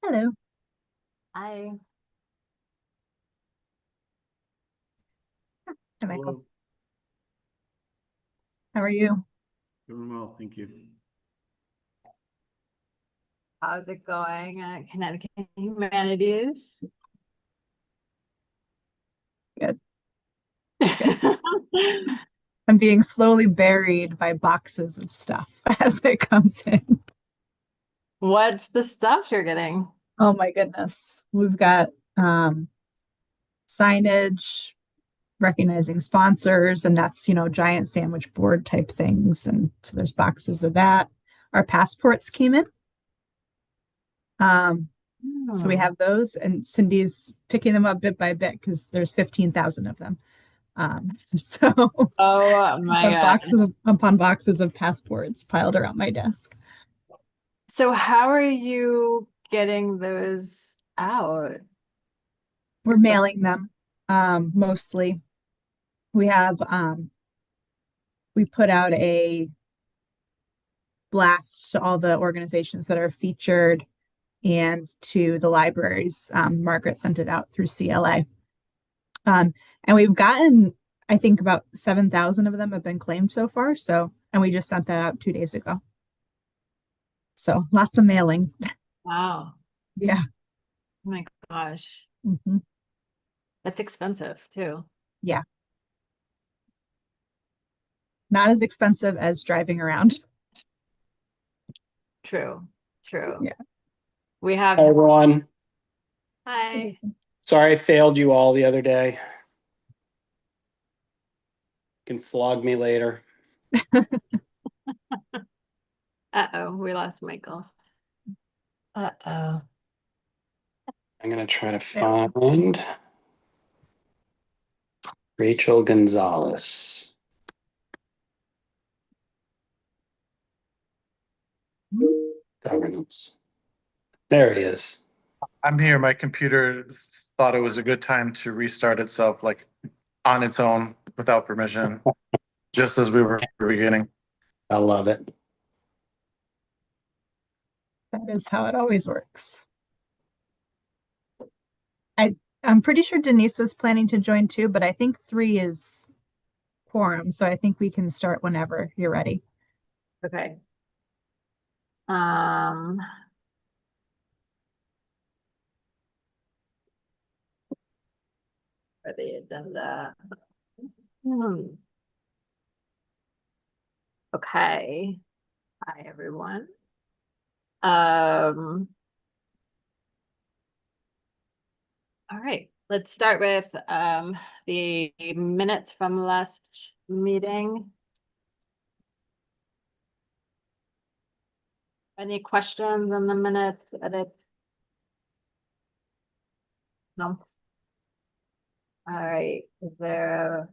Hello. I Hi, Michael. Hello, How are you? doing well, thank you. How's it going at Connecticut Humanities? Good, good. I'm being slowly buried by boxes of stuff as it comes in. What's the stuff you're getting? Oh my goodness. We've got signage, recognizing sponsors, and that's, giant sandwich board type things. And so there's boxes of that. Our passports came in. Um, so we Hmm. have those, and Cindy's picking them up bit by bit because there's 15,000 of them. So Oh my have God. upon boxes of passports piled around my desk. So how are you getting those out? We're mailing them mostly. We have we put out a blast to all the organizations that are featured and to the libraries. Margaret sent it out through CLA. And we've gotten, I think about 7,000 of them have been claimed so far. So, and we just sent that out 2 days ago. So lots of mailing. Wow. Yeah. Oh my gosh. Hmm. That's expensive too. Yeah. Not as expensive as driving around. True. True. Yeah. We Hi, have, everyone. hi. Sorry I failed you all the other day. You can flog me later. Uh-oh, we lost Michael. Uh-oh. I'm gonna try to There we go. find Rachel Gonzalez. Governance. There he is. I'm here. My computer thought it was a good time to restart itself, like on its own without permission, just as we were beginning. I love it. That is how it always works. I I'm pretty sure Denise was planning to join too, but I think three is quorum, so I think we can start whenever you're ready. Okay. Um, for the agenda. Hmm. Okay. Hi, everyone. Um, all right, let's start with the minutes from last meeting. Any questions on the minutes, edits? No. All right, is there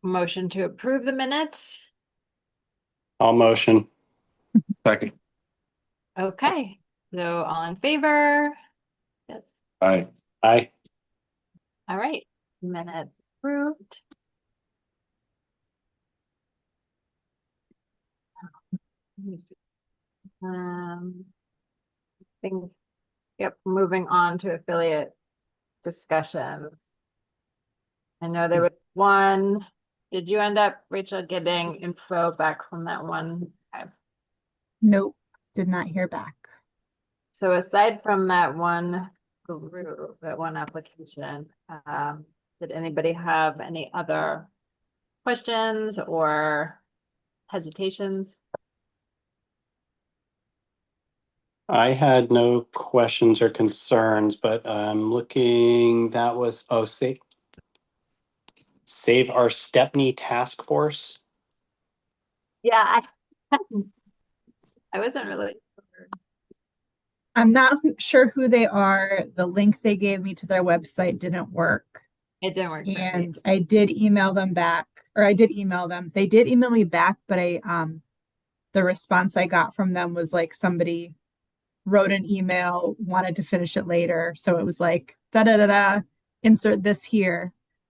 a motion to approve the minutes? All motion. Second. Okay, so all in favor? Yes. Aye. Aye. All right, minutes approved. Um, things, yep, moving on to affiliate discussions. I know there was one. Did you end up, Rachel, getting info back from that one? Okay. Nope, did not hear back. So aside from that one group, that one application, did anybody have any other questions or hesitations? I had no questions or concerns, but I'm looking, that was, oh, save our Stepney Task Force. Yeah, I wasn't really sure. I'm not sure who they are. The link they gave me to their website didn't work. It didn't work for me. And I did email them back, or I did email them. They did email me back, but the response I got from them was like somebody wrote an email, wanted to finish it later. So it was like da da da da, insert this here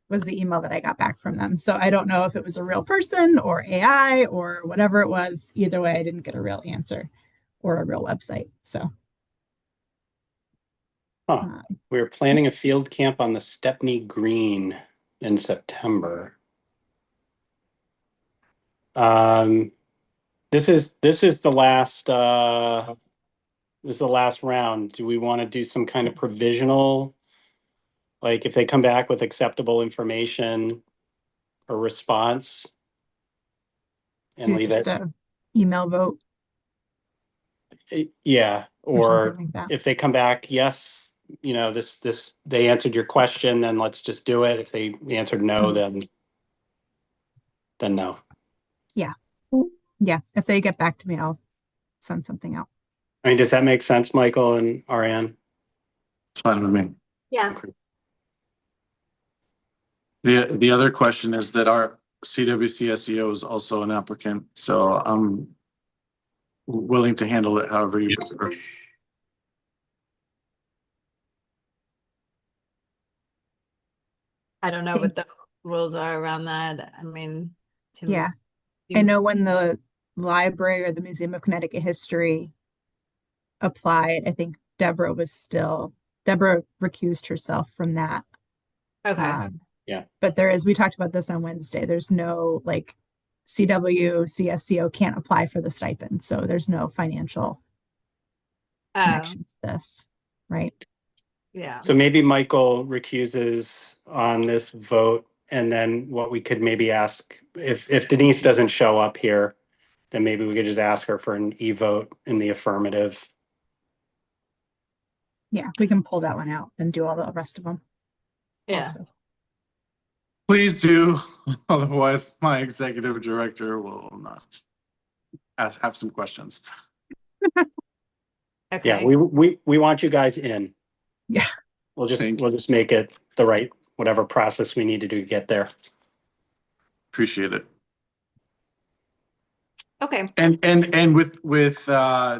was the email that I got back from them. So I don't know if it was a real person or AI or whatever it was. Either way, I didn't get a real answer or a real website. So Um, We're planning a field camp on the Stepney Green in September. This is the last this is the last round. Do we want to do some kind of provisional? Like if they come back with acceptable information or response and Do leave just it? a email vote Yeah, or or something like that. if they come back, yes, you know, they answered your question, then let's just do it. If they answered no, then no. Yeah, if they get back to me, I'll send something out. I mean, does that make sense, Michael and Ariane? It's fine with me. Yeah. Okay. The other question is that our CWC SEO is also an applicant, so I'm willing to handle it however you prefer. I don't know what the rules are around that. I mean, to me, Yeah, I seems- know when the library or the Museum of Connecticut History applied, I think Deborah recused herself from that. Okay. Yeah. But we talked about this on Wednesday. There's no like CSCO can't apply for the stipend. So there's no financial connection to this, right? Yeah. So maybe Michael recuses on this vote, and then what we could maybe ask, if Denise doesn't show up here, then maybe we could just ask her for an e-vote in the affirmative. Yeah, we can pull that one out and do all the rest of them. Yeah. Also. Please do, otherwise my executive director will not have some questions. Okay. Yeah, we want you guys in. Yeah. We'll Thank you. just make it the right, whatever process we need to do to get there. Appreciate it. Okay. And with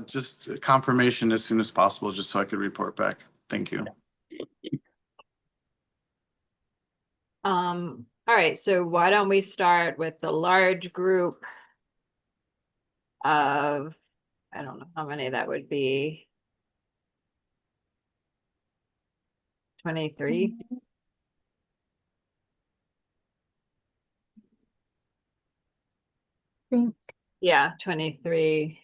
just confirmation as soon as possible, just so I could report back. Thank you. All right, so why don't we start with the large group of, I don't know how many that would be. 23? Think. Yeah, 23.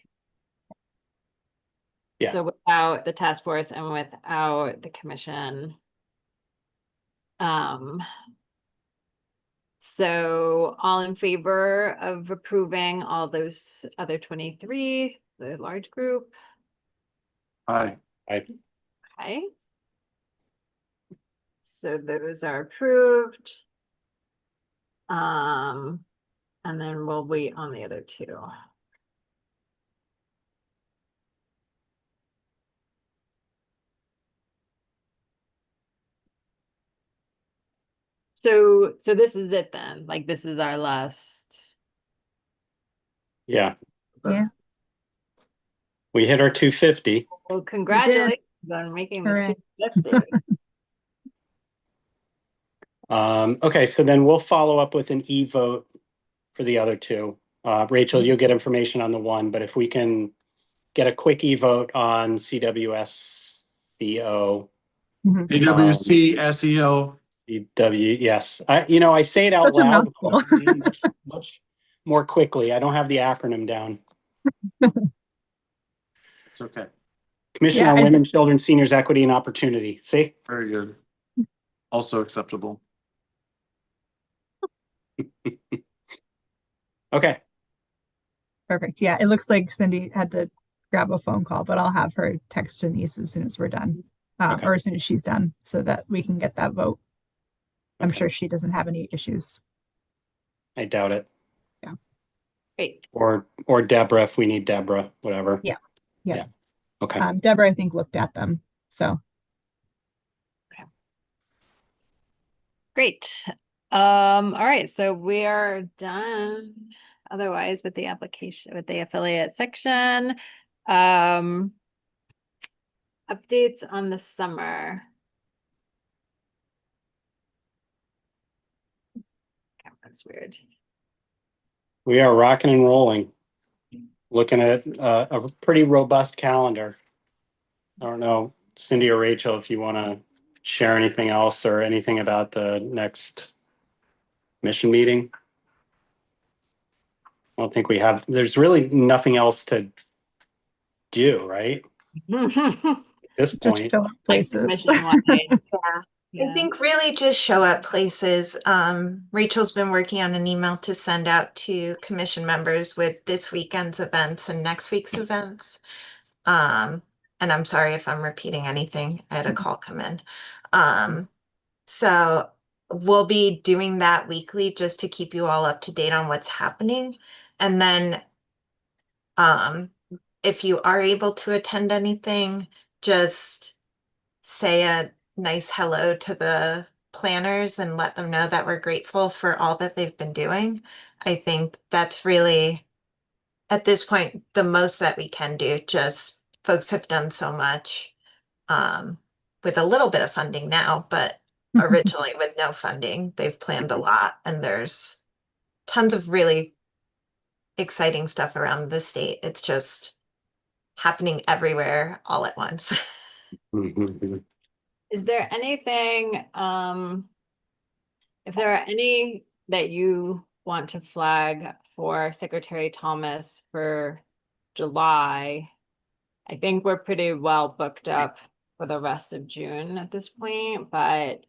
Yeah. So without the task force and without the commission. So all in favor of approving all those other 23, the large group? Hi. Okay. So those are approved. And then we'll wait on the other two. So this is it then, like this is our last. Yeah, Yeah. we hit our 250. Well, congratulations on making the Hooray. 250. Okay, so then we'll follow up with an e-vote for the other two. Rachel, you'll get information on the one, but if we can get a quick e-vote on CWSCO. AWC SEO. Yes. I say it out Such a loud mouthful. much more quickly. I don't have the acronym down. It's okay. Commission Yeah, on Women, Children, Seniors, Equity, and Opportunity. See? Very good. Also acceptable. Okay. Perfect. Yeah, it looks like Cindy had to grab a phone call, but I'll have her text Denise as soon as we're done, Okay. or as soon as she's done, so that we can get that vote. I'm Okay. sure she doesn't have any issues. I doubt it. Great. Or Deborah, if we need Deborah, whatever. Yeah. Okay. Deborah, I think, looked at them. So Great. All right, so we are done otherwise with the application, with the affiliate section. Updates on the summer. Camera's weird. We are rocking and rolling. Looking at a pretty robust calendar. I don't know. Cindy or Rachel, if you want to share anything else or anything about the next mission meeting. I don't think we have, there's really nothing else to do, right? At this Just point. show up Like places. mission wise. I Yeah. think really just show up places. Rachel's been working on an email to send out to commission members with this weekend's events and next week's events. And I'm sorry if I'm repeating anything. I had a call come in. So we'll be doing that weekly just to keep you all up to date on what's happening. And then if you are able to attend anything, just say a nice hello to the planners and let them know that we're grateful for all that they've been doing. I think that's really, at this point, the most that we can do. Just folks have done so much with a little bit of funding now, but originally with no funding, they've planned a lot, and there's tons of really exciting stuff around the state. It's just happening everywhere all at once. Is there anything, if there are any that you want to flag for Secretary Thomas for July? I think we're pretty well booked up for the rest of June at this point, but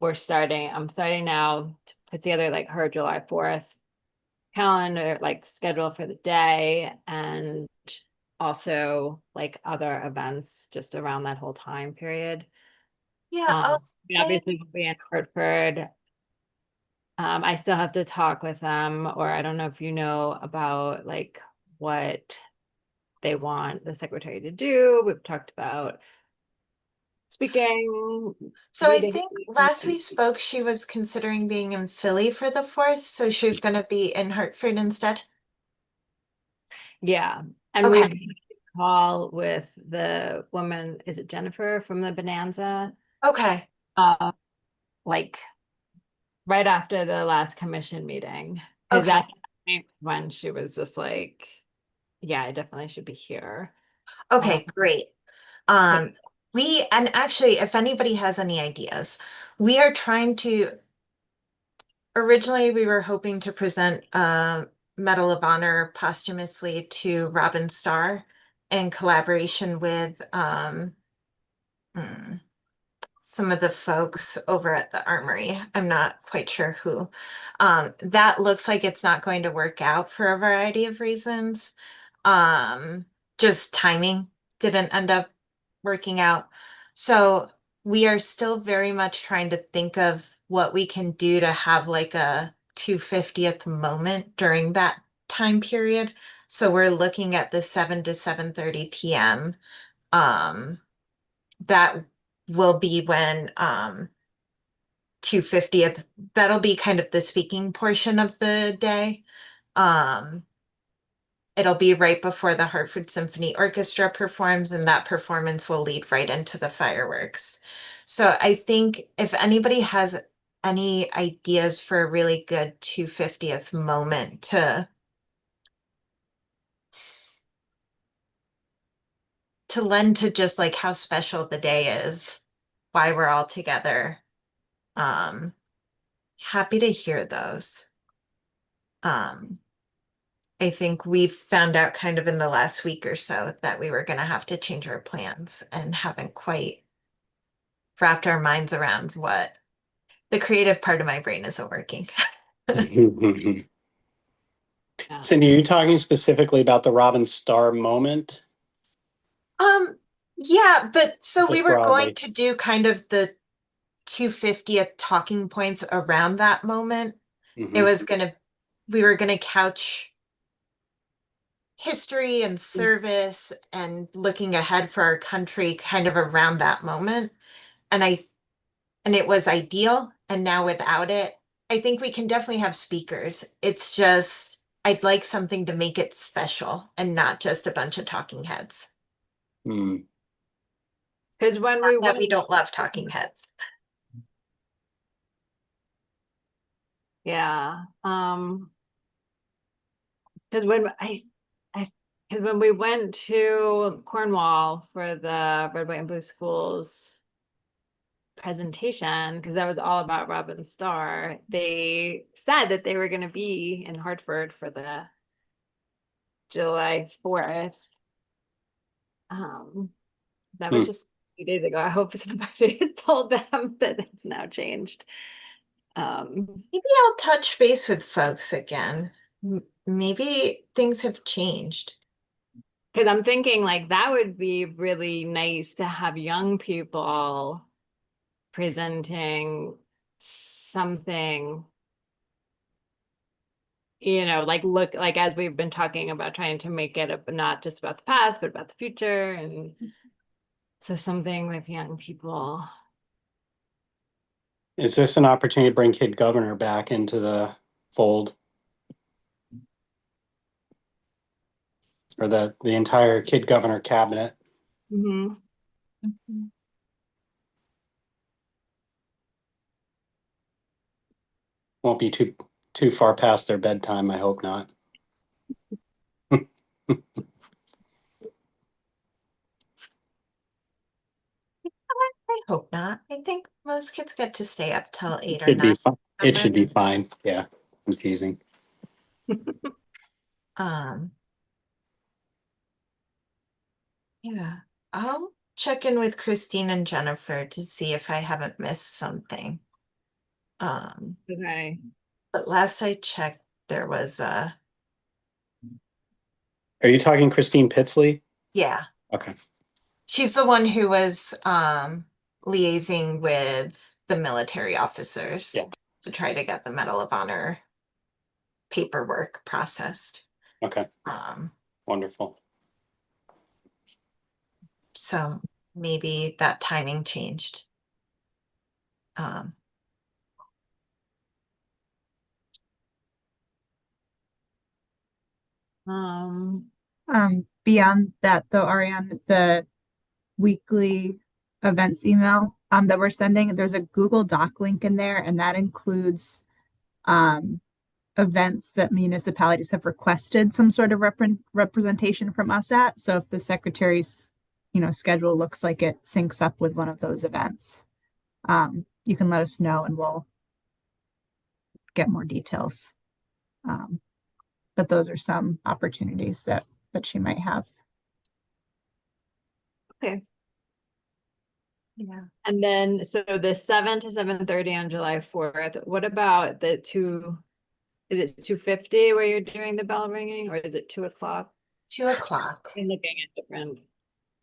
I'm starting now to put together like her July 4th calendar, like schedule for the day, and also like other events just around that whole time period. Yeah, I'll We say, obviously will be in Hartford. I still have to talk with them, or I don't know if you know about like what they want the secretary to do. We've talked about speaking, so I reading. think last we spoke, she was considering being in Philly for the 4th, so she's gonna be in Hartford instead. Yeah, and Okay. we've call with the woman, is it Jennifer from the Bonanza? Okay, Like right after the last commission meeting, because okay, that's when she was just like, yeah, I definitely should be here. okay, great. And actually, if anybody has any ideas, we are trying to, originally we were hoping to present a Medal of Honor posthumously to Robin Starr in collaboration with hmm, some of the folks over at the Armory. I'm not quite sure who. That looks like it's not going to work out for a variety of reasons. Just timing didn't end up working out. So we are still very much trying to think of what we can do to have like a 250th moment during that time period. So we're looking at the 7 to 7:30 p.m. That will be when 250th, that'll be kind of the speaking portion of the day. It'll be right before the Hartford Symphony Orchestra performs, and that performance will lead right into the fireworks. So I think if anybody has any ideas for a really good 250th moment to lend to just like how special the day is, why we're all together. Happy to hear those. I think we've found out kind of in the last week or so that we were going to have to change our plans and haven't quite wrapped our minds around what the creative part of my brain isn't working. Yeah. Cindy, are you talking specifically about the Robin Starr moment? Yeah, but so we Just were going broadly. to do kind of the 250th talking points around that moment. It was we were gonna couch history and service and looking ahead for our country kind of around that moment. And it was ideal. And now without it, I think we can definitely have speakers. It's just, I'd like something to make it special and not just a bunch of talking heads. Mm. Because when we Not that we went, don't love talking heads. yeah, because when I because when we went to Cornwall for the Red, White, and Blue Schools presentation, because that was all about Robin Starr, they said that they were going to be in Hartford for the July 4th. That was Hmm. just a few days ago. I hope somebody told them that it's now changed. Maybe I'll touch base with folks again. Maybe things have changed. Because I'm thinking like that would be really nice to have young people presenting something, like look like as we've been talking about trying to make it not just about the past, but about the future. And so something with young people. Is this an opportunity to bring Kid Governor back into the fold? Or the entire Kid Governor cabinet? Mhm. Won't be too far past their bedtime, I hope not. I hope not. I think most kids get to stay up till 8 or Should 9. be fine. It should be fine. Yeah, confusing. Um, yeah, I'll check in with Christine and Jennifer to see if I haven't missed something. Okay. But last I checked, there was Are you talking Christine Pitsley? yeah, Okay. she's the one who was liaising with the military officers Yeah. to try to get the Medal of Honor paperwork processed. Okay. Um, Wonderful. so maybe that timing changed. Um, Um, Beyond that though, Ariane, the weekly events email that we're sending, there's a Google Doc link in there, and that includes um events that municipalities have requested some sort of representation from us at. So if the secretary's, schedule looks like it syncs up with one of those events, you can let us know and we'll get more details. But those are some opportunities that she might have. okay. yeah. And then, so the 7 to 7:30 on July 4th, what about the is it 2:50 where you're doing the bell ringing, or is it 2 o'clock? 2 o'clock. I'm looking at different.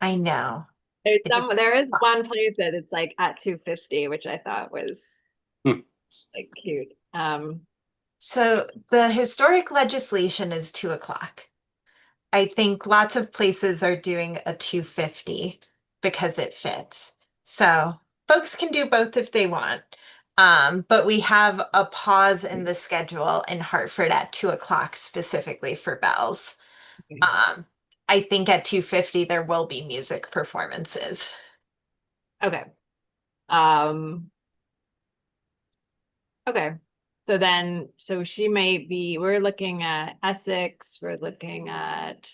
I know. There is one place that it's like at 2:50, which I thought was Hmm. like cute. So the historic legislation is 2 o'clock. I think lots of places are doing a 2:50 because it fits. So folks can do both if they want. But we have a pause in the schedule in Hartford at 2 o'clock specifically for bells. Okay. I think at 2:50 there will be music performances. Okay. Okay. So she may be, we're looking at Essex, we're looking at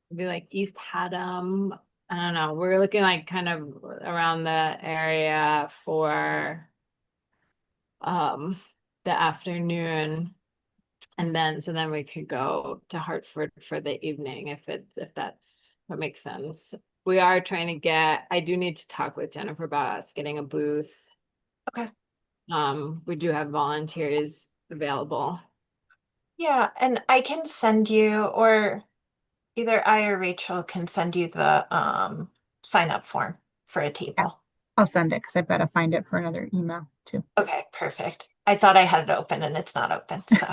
maybe like East Haddam. I don't know. We're looking like kind of around the area for the afternoon. And then we could go to Hartford for the evening if that's what makes sense. We are trying to I do need to talk with Jennifer about us getting a booth. Okay. We do have volunteers available. Yeah, and I can send you, or either I or Rachel can send you the sign up form for a table. I'll send it because I've got to find it for another email too. Okay, perfect. I thought I had it open and it's not open, so.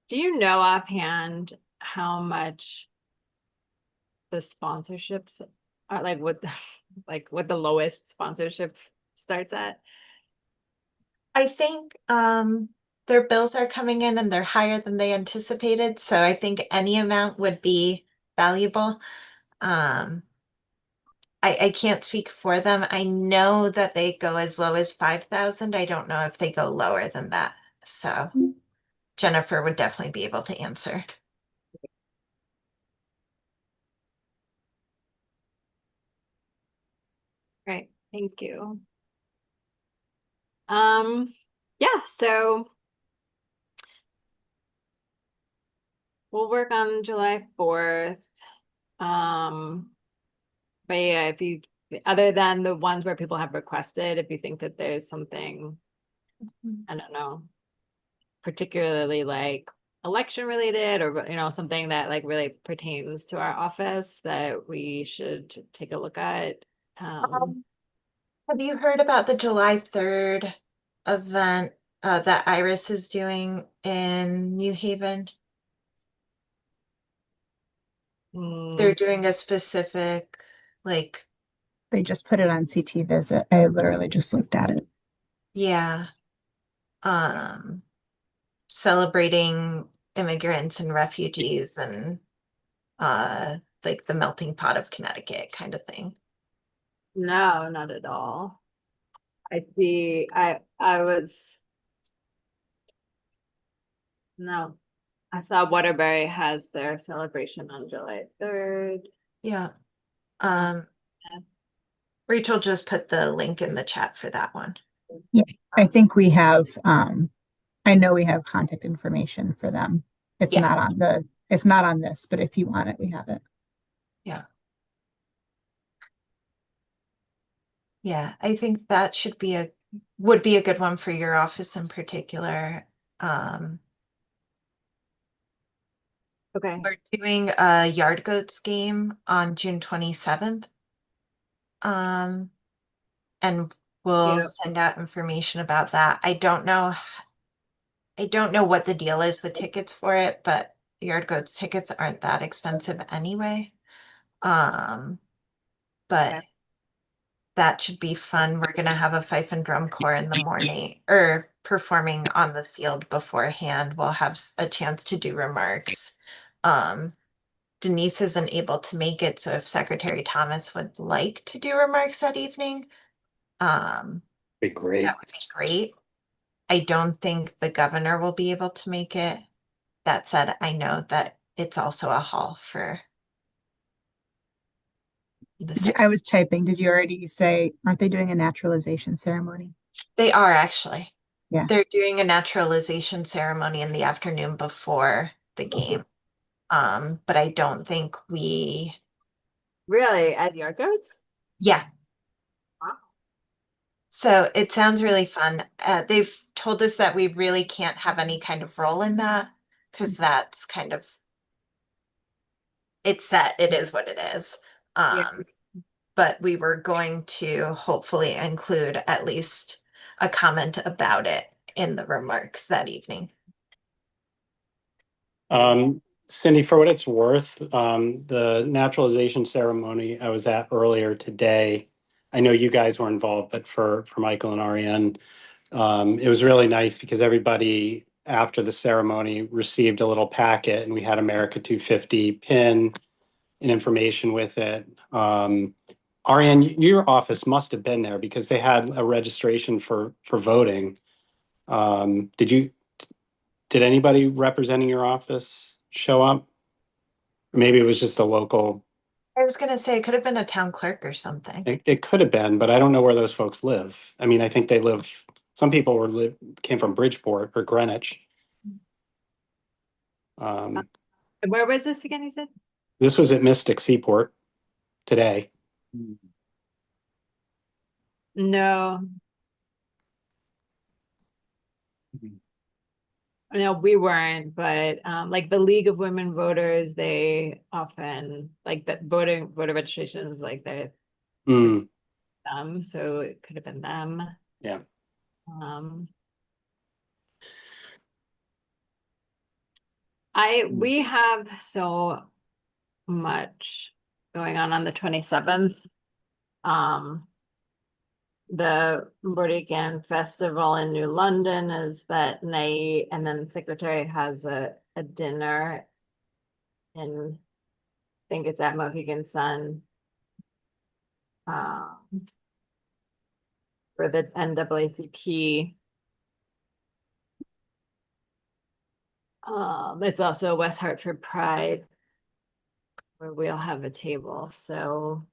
Do you know offhand how much the sponsorships are, like what the lowest sponsorship starts at? I think their bills are coming in and they're higher than they anticipated, so I think any amount would be valuable. I can't speak for them. I know that they go as low as 5,000. I don't know if they go lower than that. So Jennifer would definitely be able to answer. Great, thank you. Yeah, so we'll work on July 4th. But yeah, if you, other than the ones where people have requested, if you think that there's something, I don't know, particularly like election related or, you know, something that like really pertains to our office that we should take a look at. Have you heard about the July 3rd event that Iris is doing in New Haven? They're doing a specific, like, They just put it on CT Visit. I literally just looked at it. yeah, um, celebrating immigrants and refugees and like the melting pot of Connecticut kind of thing. No, not at all. I see, I was, no, I saw Waterbury has their celebration on July 3rd. Yeah. Yeah. Rachel just put the link in the chat for that one. Yeah, I think we have, I know we have contact information for them. It's Yeah. not on the, it's not on this, but if you want it, we have it. Yeah. Yeah, I think that would be a good one for your office in particular. Okay. We're doing a Yard Goats game on June 27th. And we'll Yep. send out information about that. I don't know what the deal is with tickets for it, but Yard Goats tickets aren't that expensive anyway. But Okay. that should be fun. We're gonna have a fife and drum corps in the morning or performing on the field beforehand. We'll have a chance to do remarks. Denise isn't able to make it, so if Secretary Thomas would like to do remarks that evening, Be great. that would be great. I don't think the governor will be able to make it. That said, I know that it's also a hall for the I secretary. was typing. Did you already say, aren't they doing a naturalization ceremony? They are actually. Yeah. They're doing a naturalization ceremony in the afternoon before the game. But I don't think Really, at Yard Goats? yeah. Wow. So it sounds really fun. They've told us that we really can't have any kind of role in that because that's kind of, it's set, it is what it is. Yeah. But we were going to hopefully include at least a comment about it in the remarks that evening. Cindy, for what it's worth, the naturalization ceremony I was at earlier today, I know you guys were involved, but for Michael and Ariane, it was really nice because everybody after the ceremony received a little packet and we had America 250 pin and information with it. Ariane, your office must have been there because they had a registration for voting. Did anybody representing your office show up? Or maybe it was just a local. I was gonna say it could have been a town clerk or something. It could have been, but I don't know where those folks live. I mean, I think they live. Some people came from Bridgeport or Greenwich. Where was this again, you said? This was at Mystic Seaport today. No. No, we weren't, but like the League of Women Voters, they often like that voter registrations, like they're Mm, them, so it could have been them. yeah. We have so much going on the 27th. The Bordigan Festival in New London is that night, and then the secretary has a dinner in, I think it's at Mohegan Sun. For the NAACP. It's also West Hartford Pride, where we'll have a table, so.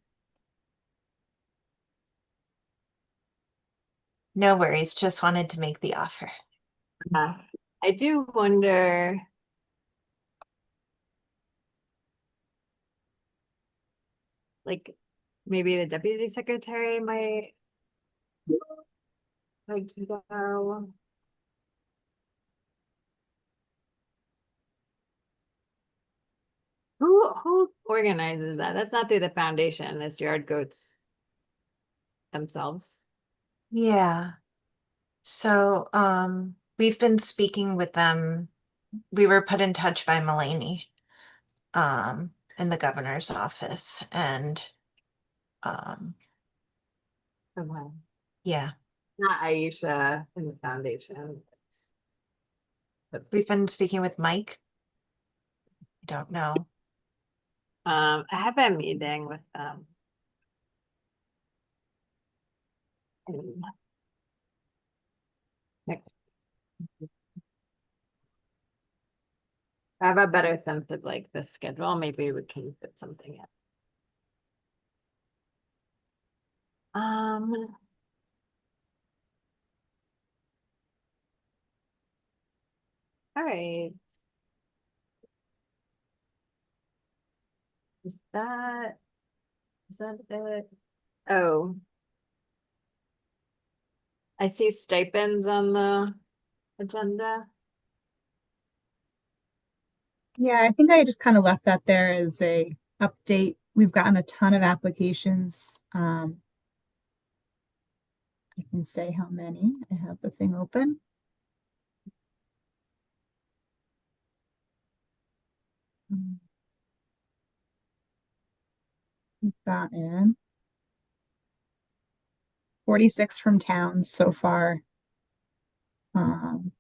No worries, just wanted to make the offer. I do wonder. Like, maybe the deputy secretary might. Like to go. Who organizes that? That's not through the foundation, it's Yard Goats themselves. Yeah. So, we've been speaking with them. We were put in touch by Mulaney, in the governor's office, and, Okay. yeah, Not Aisha in the foundation. we've been speaking with Mike. I don't know. I have a meeting with them. Next. I have a better sense of like the schedule. Maybe we can fit something in. All right. Is that it? Oh. I see stipends on the agenda. Yeah, I think I just kind of left that there as a update. We've gotten a ton of applications. I can say how many. I have the thing open. We've gotten 46 from towns so far. And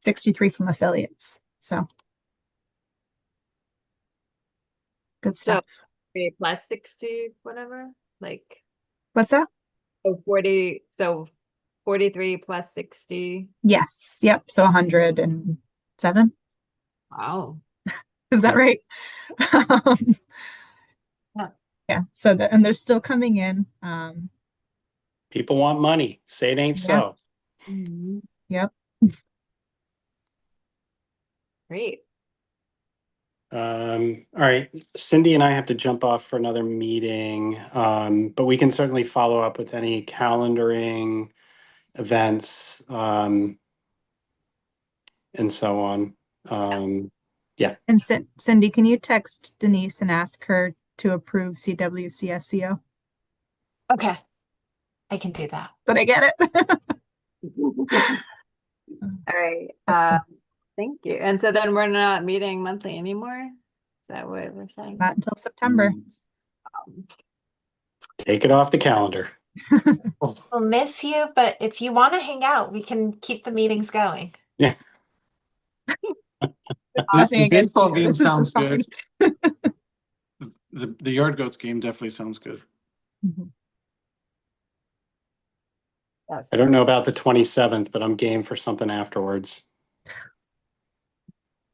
63 from affiliates. So good So stuff. 3 plus 60, whatever, like, What's that? oh, 40, so 43 plus 60. Yes. Yep. So 107. Wow. Is that right? Um, Yeah. yeah. So and they're still coming in. People want money. Say it ain't Yeah. so. Yep. Great. All right, Cindy and I have to jump off for another meeting, but we can certainly follow up with any calendaring events, and so on. And Cindy, can you text Denise and ask her to approve CWCSCO? Okay, I can do that. Did I get it? All right. Thank you. And so then we're not meeting monthly anymore? Is that what we're saying? Not until September. Take it off the calendar. We'll miss you, but if you want to hang out, we can keep the meetings going. Yeah. Nothing The against baseball you. game This is sounds fine. good. The Yard Goats game definitely sounds good. Mhm. Yes. I don't know about the 27th, but I'm game for something afterwards.